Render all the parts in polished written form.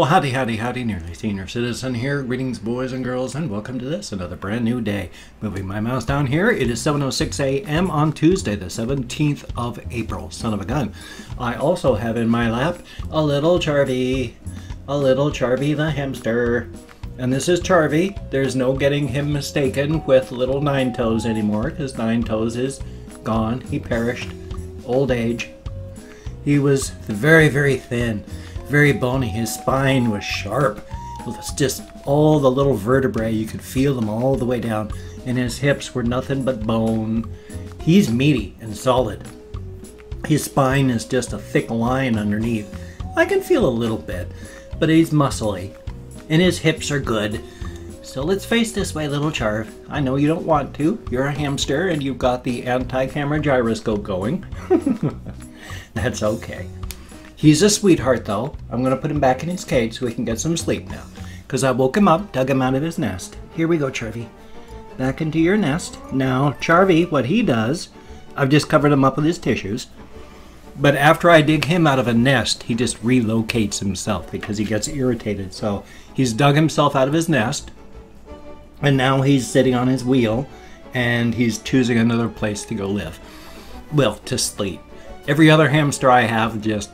Well, howdy, howdy, howdy, nearly senior citizen here. Greetings, boys and girls, and welcome to this, another brand new day. Moving my mouse down here, it is 7:06 a.m. on Tuesday, the 17th of April. Son of a gun. I also have in my lap a little Char V, the hamster. And this is Char V. There's no getting him mistaken with little Nine Toes anymore, because Nine Toes is gone. He perished. Old age. He was very, very thin. Very bony. His spine was sharp. It was just all the little vertebrae. You could feel them all the way down. And his hips were nothing but bone. He's meaty and solid. His spine is just a thick line underneath. I can feel a little bit, but he's muscly. And his hips are good. So let's face this way, little Char. I know you don't want to. You're a hamster and you've got the anti-camera gyroscope going. That's okay. He's a sweetheart, though. I'm going to put him back in his cage so he can get some sleep now. Because I woke him up, dug him out of his nest. Here we go, Char V. Back into your nest. Now, Char V, what he does, I've just covered him up with his tissues. But after I dig him out of a nest, he just relocates himself because he gets irritated. So he's dug himself out of his nest. And now he's sitting on his wheel. And he's choosing another place to go live. Well, to sleep. Every other hamster I have just...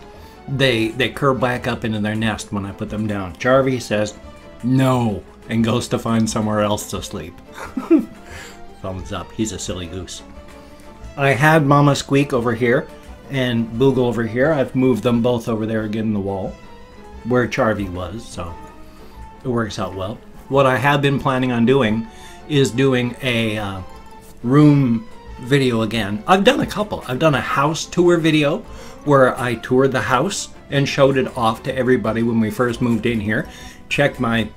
They curl back up into their nest when I put them down. Char V says no and goes to find somewhere else to sleep. Thumbs up. He's a silly goose. I had Mama Squeak over here and Boogle over here. I've moved them both over there again in the wall where Char V was, so it works out well. What I have been planning on doing is doing a room video again. I've done a couple. I've done a house tour video where I toured the house and showed it off to everybody when we first moved in here. Check my,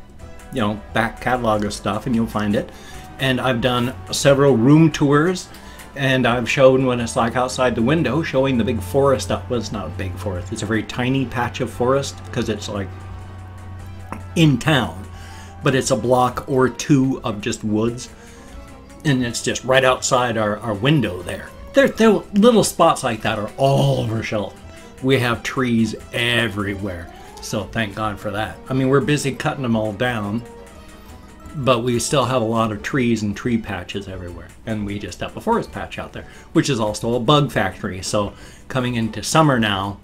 back catalog of stuff and you'll find it. And I've done several room tours and I've shown what it's like outside the window, showing the big forest up. Well, it's not a big forest. It's a very tiny patch of forest because it's like in town, but it's a block or two of just woods. And it's just right outside our window there. There little spots like that are all over Shelton. We have trees everywhere. So thank God for that. I mean, we're busy cutting them all down, but we still have a lot of trees and tree patches everywhere. And we just have a forest patch out there, which is also a bug factory. So coming into summer now,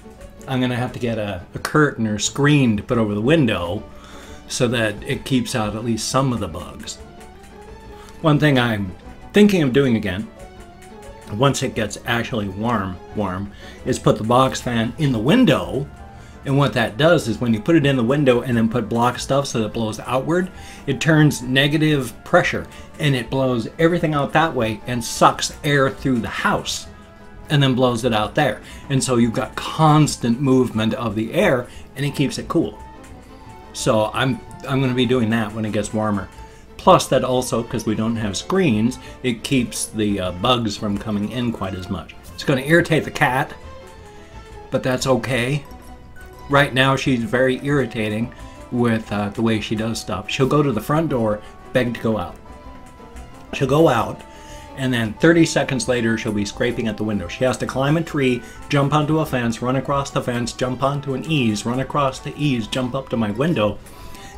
I'm going to have to get a curtain or screen to put over the window so that it keeps out at least some of the bugs. One thing I'm thinking of doing again, once it gets actually warm, is put the box fan in the window. And what that does is when you put it in the window and then put block stuff so that it blows outward, it turns negative pressure and it blows everything out that way and sucks air through the house and then blows it out there. And so you've got constant movement of the air and it keeps it cool. So I'm going to be doing that when it gets warmer. Plus that also, because we don't have screens, it keeps the bugs from coming in quite as much. It's going to irritate the cat, but that's okay. Right now she's very irritating with the way she does stuff. She'll go to the front door, beg to go out. She'll go out, and then 30 seconds later she'll be scraping at the window. She has to climb a tree, jump onto a fence, run across the fence, jump onto an eaves, run across the eaves, jump up to my window,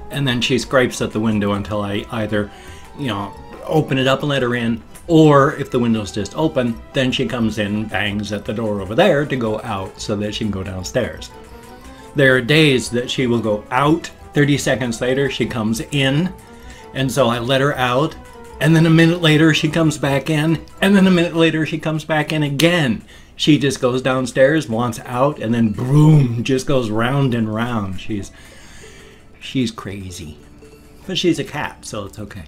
and then she scrapes at the window until I either, open it up and let her in, or if the window's just open, then she comes in and bangs at the door over there to go out so that she can go downstairs. There are days that she will go out, 30 seconds later she comes in, and so I let her out, and then a minute later she comes back in, and then a minute later she comes back in again. She just goes downstairs, wants out, and then boom, just goes round and round. She's crazy. But she's a cat, so it's okay.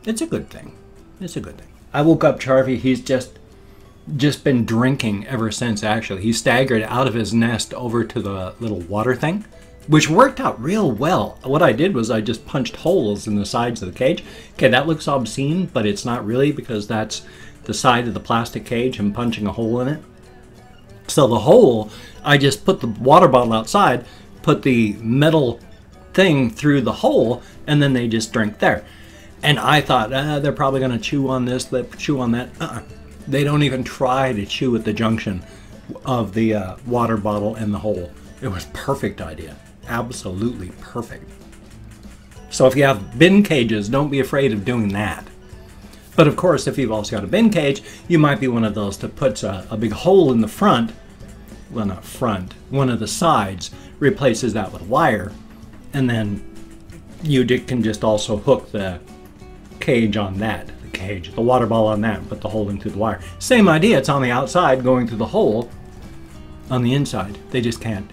It's a good thing. It's a good thing. I woke up Char V. He's just been drinking ever since, actually. He staggered out of his nest over to the little water thing, which worked out real well. What I did was I just punched holes in the sides of the cage. Okay, that looks obscene, but it's not really because that's the side of the plastic cage and punching a hole in it. So the hole, I just put the water bottle outside, put the metal thing through the hole, and then they just drink there. And I thought, they're probably going to chew on this, chew on that. They don't even try to chew at the junction of the water bottle and the hole. It was a perfect idea. absolutely perfect. So if you have bin cages, don't be afraid of doing that. But of course, if you've also got a bin cage, you might be one of those that puts a big hole in the front. Well, not front, one of the sides, replaces that with wire, and then you can just also hook the cage on that. The water ball on that, put the hole in through the wire. Same idea, it's on the outside going through the hole on the inside. They just can't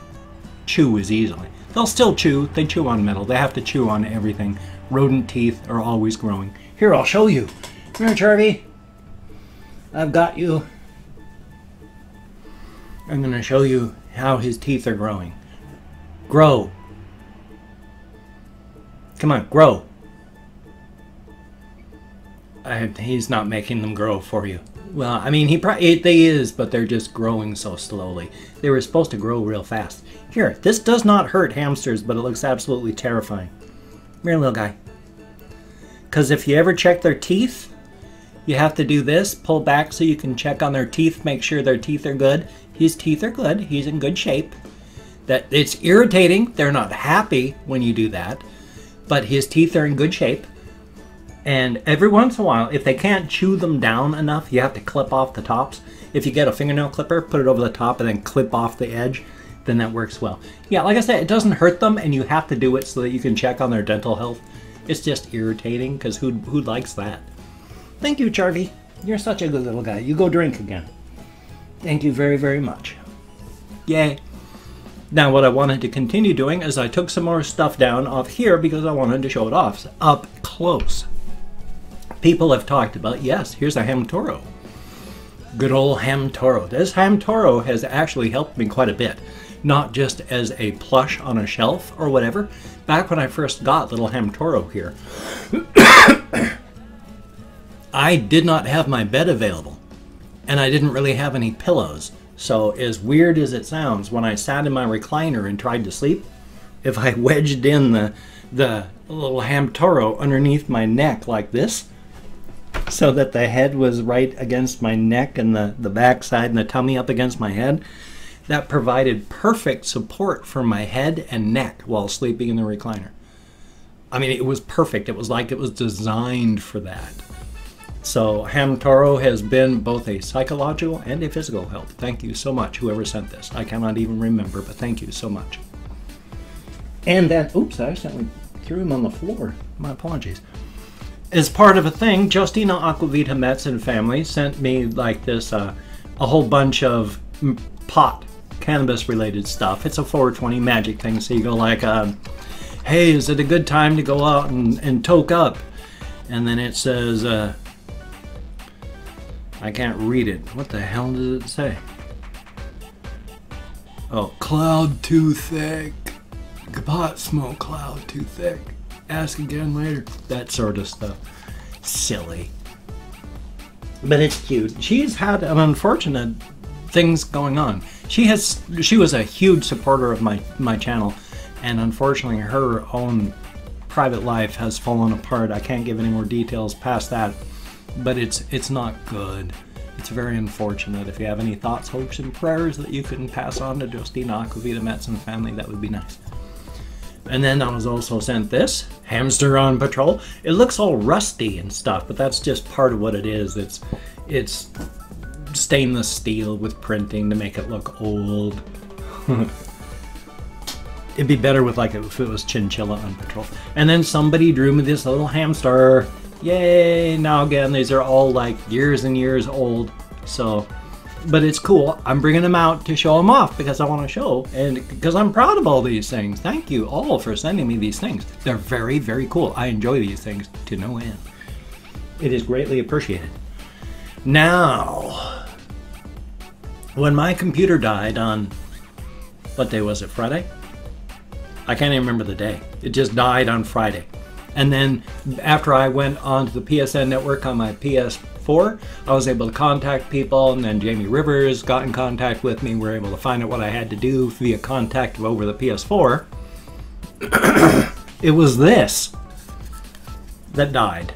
chew as easily. They'll still chew, they chew on metal, they have to chew on everything. Rodent teeth are always growing. Here, I'll show you. Come here, Char V. I've got you. I'm gonna show you how his teeth are growing. Grow. Come on, grow. He's not making them grow for you. Well, I mean, they is, but they're just growing so slowly. They were supposed to grow real fast. Here, this does not hurt hamsters, but it looks absolutely terrifying. Come here, little guy. Because if you ever check their teeth, you have to do this, pull back so you can check on their teeth, make sure their teeth are good. His teeth are good. He's in good shape. That it's irritating. They're not happy when you do that, but his teeth are in good shape. And every once in a while, if they can't chew them down enough, you have to clip off the tops. If you get a fingernail clipper, put it over the top and then clip off the edge, then that works well. Yeah, like I said, it doesn't hurt them, and you have to do it so that you can check on their dental health. It's just irritating, because who likes that? Thank you, Char V. You're such a good little guy. You go drink again. Thank you very, very much. Yay. Now, what I wanted to continue doing is I took some more stuff down off here because I wanted to show it off up close. People have talked about, yes, here's a Hamtoro. Good old Hamtoro. This Hamtoro has actually helped me quite a bit. Not just as a plush on a shelf or whatever. Back when I first got little Hamtoro here, I did not have my bed available. And I didn't really have any pillows. So as weird as it sounds, when I sat in my recliner and tried to sleep, if I wedged in the little Hamtoro underneath my neck like this, so that the head was right against my neck and the back side and the tummy up against my head, that provided perfect support for my head and neck while sleeping in the recliner. I mean, it was perfect. It was like it was designed for that. So Hamtoro has been both a psychological and a physical help. Thank you so much, whoever sent this. I cannot even remember, but thank you so much. And then, oops, I accidentally threw him on the floor. My apologies. As part of a thing, Justina Aquavita Metz and family sent me like this, a whole bunch of pot, cannabis-related stuff. It's a 420 magic thing, so you go like, hey, is it a good time to go out and toke up? And then it says, I can't read it. What the hell does it say? Oh, cloud too thick. Pot smoke cloud too thick. Ask again later. That sort of stuff. Silly. But it's cute. She's had an unfortunate things going on. She was a huge supporter of my channel, and unfortunately her own private life has fallen apart. I can't give any more details past that, but it's not good. It's very unfortunate. If you have any thoughts, hopes, and prayers that you can pass on to Justina Aquavita Metz and family, that would be nice. And then I was also sent this, Hamster on Patrol. It looks all rusty and stuff, but that's just part of what it is. It's stainless steel with printing to make it look old. It'd be better with like if it was Chinchilla on Patrol. And then somebody drew me this little hamster. Yay! Now again, these are all like years and years old. So, but it's cool. I'm bringing them out to show them off because I want to show, and because I'm proud of all these things. Thank you all for sending me these things. They're very, very cool. I enjoy these things to no end. It is greatly appreciated. Now, when my computer died on, what day was it, Friday? I can't even remember the day. It just died on Friday. And then after I went onto the PSN network on my PS4, I was able to contact people, and then Jamie Rivers got in contact with me. We were able to find out what I had to do via contact over the PS4. It was this that died.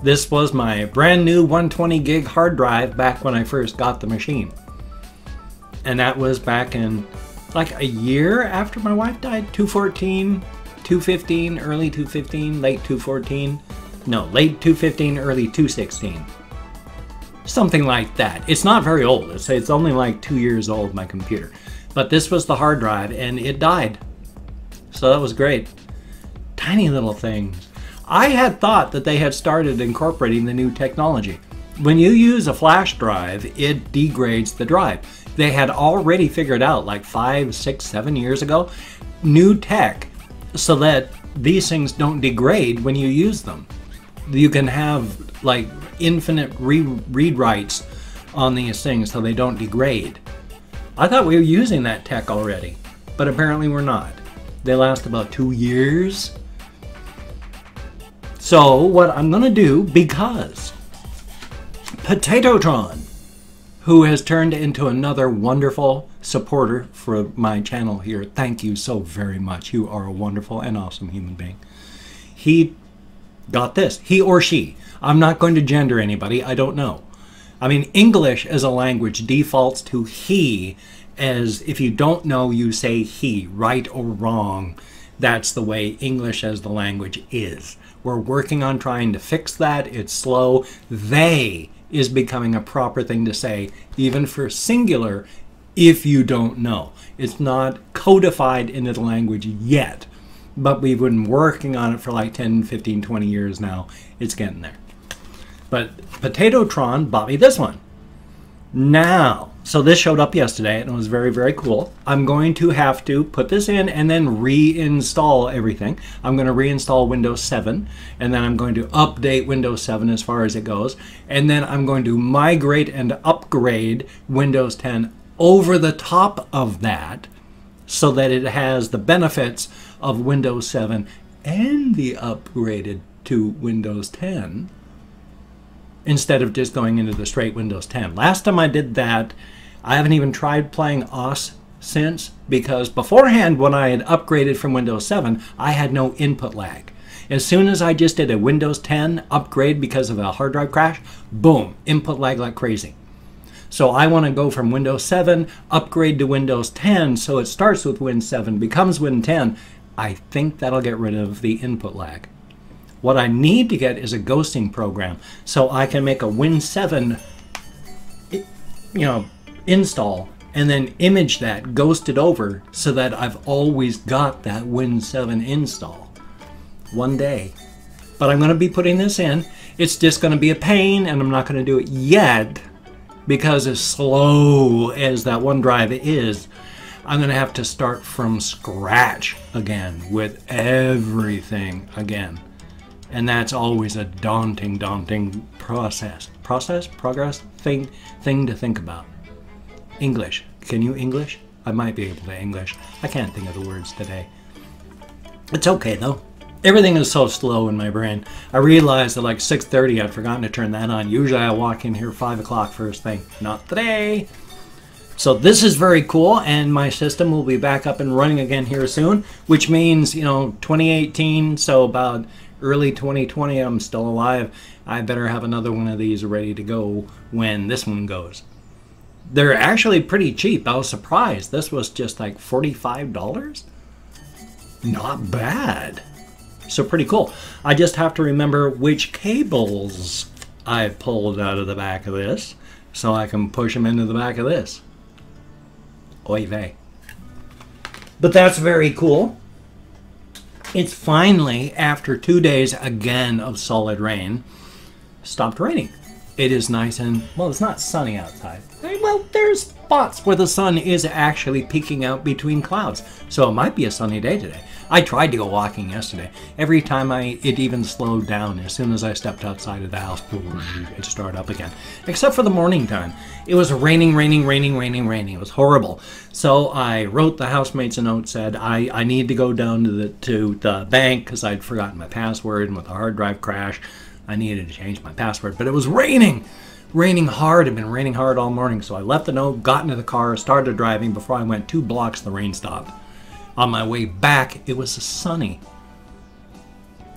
This was my brand new 120 gig hard drive back when I first got the machine. And that was back in like a year after my wife died, 214, 215, early 215, late 214. No, late 215, early 216. Something like that. It's not very old. It's only like 2 years old, my computer. But this was the hard drive, and it died. So that was great. Tiny little things. I had thought that they had started incorporating the new technology. When you use a flash drive, it degrades the drive. They had already figured out, like 5, 6, 7 years ago, new tech so that these things don't degrade when you use them. You can have like infinite read writes on these things so they don't degrade. I thought we were using that tech already, but apparently we're not. They last about 2 years. So what I'm gonna do, because Potatotron, who has turned into another wonderful supporter for my channel here. Thank you so very much. You are a wonderful and awesome human being. He got this. He or she. I'm not going to gender anybody. I don't know. I mean, English as a language defaults to he, as if you don't know, you say he, right or wrong. That's the way English as the language is. We're working on trying to fix that. It's slow. They is becoming a proper thing to say, even for singular, if you don't know. It's not codified into the language yet, but we've been working on it for like 10, 15, 20 years now. It's getting there. But Potatotron bought me this one. Now, so this showed up yesterday and it was very, very cool. I'm going to have to put this in and then reinstall everything. I'm going to reinstall Windows 7 and then I'm going to update Windows 7 as far as it goes. And then I'm going to migrate and upgrade Windows 10 over the top of that so that it has the benefits of Windows 7 and the upgraded to Windows 10. Instead of just going into the straight Windows 10. Last time I did that, I haven't even tried playing OS since, because beforehand when I had upgraded from Windows 7, I had no input lag. As soon as I just did a Windows 10 upgrade because of a hard drive crash, boom, input lag like crazy. So I want to go from Windows 7, upgrade to Windows 10, so it starts with Win 7, becomes Win 10. I think that'll get rid of the input lag. What I need to get is a ghosting program so I can make a Win 7 install and then image that, ghost it over so that I've always got that Win 7 install. One day. But I'm going to be putting this in. It's just going to be a pain and I'm not going to do it yet because as slow as that OneDrive is, I'm going to have to start from scratch again with everything again. And that's always a daunting progress thing to think about. English. Can you English? I might be able to English. I can't think of the words today. It's okay though. Everything is so slow in my brain. I realized at like 6:30 I'd forgotten to turn that on. Usually I walk in here 5 o'clock first thing. Not today. So this is very cool, and my system will be back up and running again here soon, which means, 2018, so about early 2020, I'm still alive. I better have another one of these ready to go when this one goes. They're actually pretty cheap. I was surprised. This was just like $45. Not bad. So pretty cool. I just have to remember which cables I pulled out of the back of this so I can push them into the back of this. Oy vey. But that's very cool. It's finally, after 2 days again of solid rain, stopped raining. It is nice and, well, it's not sunny outside. Well, there's spots where the sun is actually peeking out between clouds. So it might be a sunny day today. I tried to go walking yesterday. Every time it even slowed down. As soon as I stepped outside of the house, it started up again. Except for the morning time. It was raining. It was horrible. So I wrote the housemates a note, said I need to go down to the bank because I'd forgotten my password, and with the hard drive crash, I needed to change my password. But it was raining hard. It had been raining hard all morning. So I left the note, got into the car, started driving. Before I went 2 blocks, the rain stopped. On my way back, it was sunny.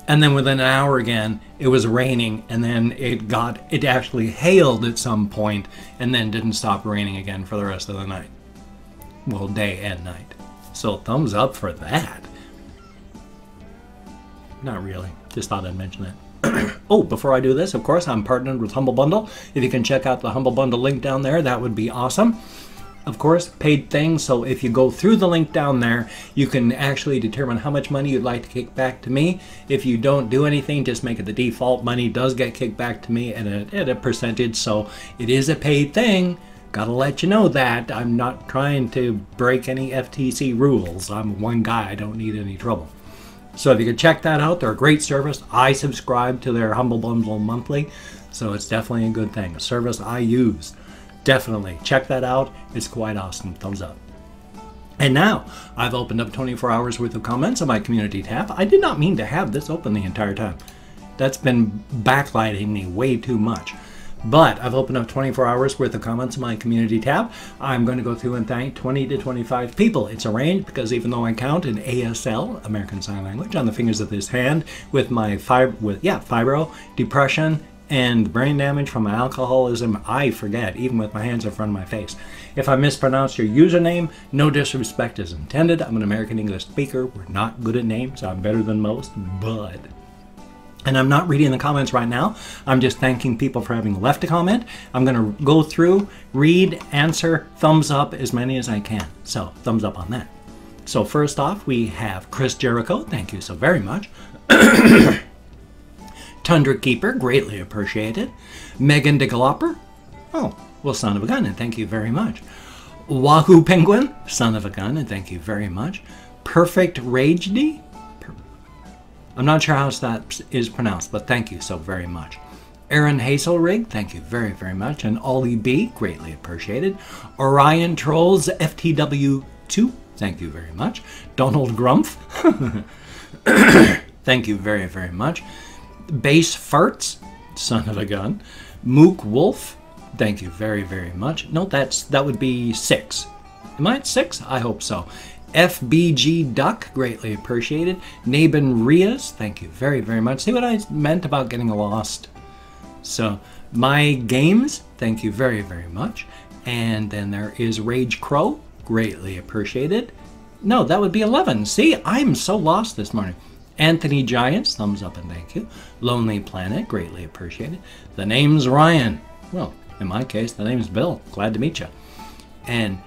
And then within an hour again, it was raining, and then it actually hailed at some point, and then didn't stop raining again for the rest of the night. Well, day and night. So thumbs up for that. Not really. Just thought I'd mention that. Oh, before I do this, of course, I'm partnered with Humble Bundle. If you can check out the Humble Bundle link down there, that would be awesome. Of course, paid thing, so if you go through the link down there, you can actually determine how much money you'd like to kick back to me. If you don't do anything, just make it the default. Money does get kicked back to me at a percentage, so it is a paid thing. Gotta let you know that. I'm not trying to break any FTC rules. I'm one guy, I don't need any trouble. So if you can check that out, they're a great service. I subscribe to their Humble Bundle monthly, so it's definitely a good thing. A service I use. Definitely check that out. It's quite awesome. Thumbs up. And now I've opened up 24 hours worth of comments on my community tab. I did not mean to have this open the entire time. That's been backlighting me way too much. But I've opened up 24 hours worth of comments on my community tab. I'm going to go through and thank 20 to 25 people. It's arranged because even though I count in ASL, American Sign Language, on the fingers of this hand with my fibro, depression, and brain damage from my alcoholism, I forget, even with my hands in front of my face. If I mispronounce your username, no disrespect is intended. I'm an American English speaker. We're not good at names. I'm better than most, but... And I'm not reading the comments right now. I'm just thanking people for having left a comment. I'm going to go through, read, answer, thumbs up as many as I can. So, thumbs up on that. So first off, we have Chris Jericho. Thank you so very much. Tundra Keeper, greatly appreciated. Megan DeGalopper. Oh, well, son of a gun, and thank you very much. Wahoo Penguin, son of a gun, and thank you very much. Perfect Rage D. I'm not sure how that is pronounced, but thank you so very much. Aaron Hazelrig, thank you very, very much. And Ollie B, greatly appreciated. Orion Trolls FTW2, thank you very much. Donald Grumpf, thank you very, very much. Base Farts, son of a gun. Mook Wolf, thank you very, very much. No, that would be 6. Am I at 6? I hope so. FBG Duck, greatly appreciated. Naben Rias, thank you very, very much. See what I meant about getting lost? So, My Games, thank you very, very much. And then there is Rage Crow, greatly appreciated. No, that would be 11. See, I'm so lost this morning. Anthony Giants, thumbs up and thank you. Lonely Planet, greatly appreciated. The name's Ryan. Well, in my case, the name's Bill. Glad to meet you. And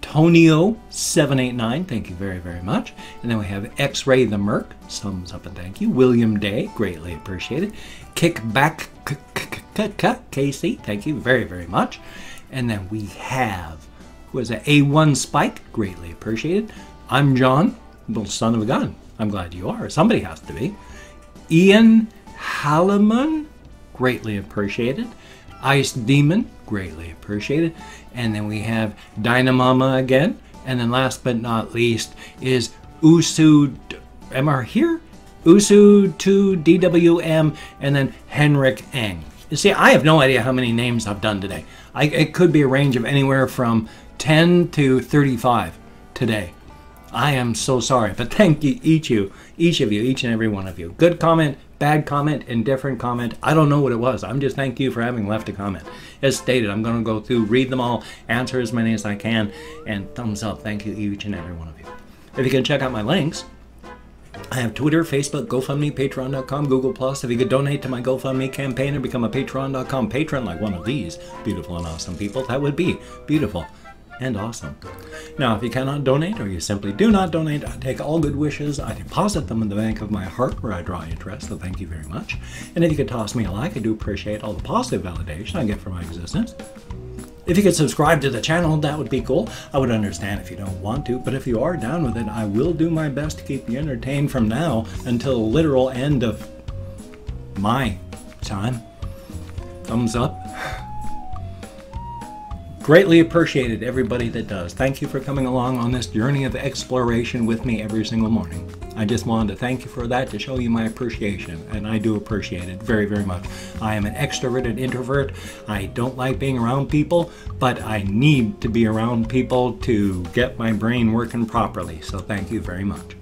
Tonio789, thank you very, very much. And then we have X-Ray the Merc, thumbs up and thank you. William Day, greatly appreciated. Kickback Casey, thank you very, very much. And then we have, who is it? A1 Spike, greatly appreciated. I'm John, little son of a gun. I'm glad you are. Somebody has to be. Ian Halliman, greatly appreciated. Ice Demon, greatly appreciated. And then we have Dynamama again. And then last but not least is Usu, am I here? Usu2DWM, and then Henrik Eng. You see, I have no idea how many names I've done today. It could be a range of anywhere from 10 to 35 today. I am so sorry, but thank you, each of you, each and every one of you. Good comment, bad comment, indifferent comment. I don't know what it was. I'm just thank you for having left a comment. As stated, I'm going to go through, read them all, answer as many as I can, and thumbs up. Thank you, each and every one of you. If you can check out my links, I have Twitter, Facebook, GoFundMe, Patreon.com, Google+. If you could donate to my GoFundMe campaign and become a Patreon.com patron like one of these beautiful and awesome people, that would be beautiful and awesome. Now, if you cannot donate or you simply do not donate, I take all good wishes, I deposit them in the bank of my heart where I draw interest, so thank you very much. And if you could toss me a like, I do appreciate all the positive validation I get for my existence. If you could subscribe to the channel, that would be cool. I would understand if you don't want to, but if you are down with it, I will do my best to keep you entertained from now until the literal end of my time. Thumbs up. Greatly appreciated, everybody that does. Thank you for coming along on this journey of exploration with me every single morning. I just wanted to thank you for that, to show you my appreciation, and I do appreciate it very, very much. I am an extroverted introvert. I don't like being around people, but I need to be around people to get my brain working properly, so thank you very much.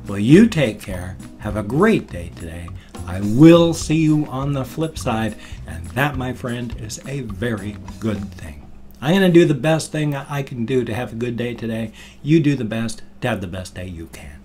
Well, you take care. Have a great day today. I will see you on the flip side, and that, my friend, is a very good thing. I'm going to do the best thing I can do to have a good day today. You do the best to have the best day you can.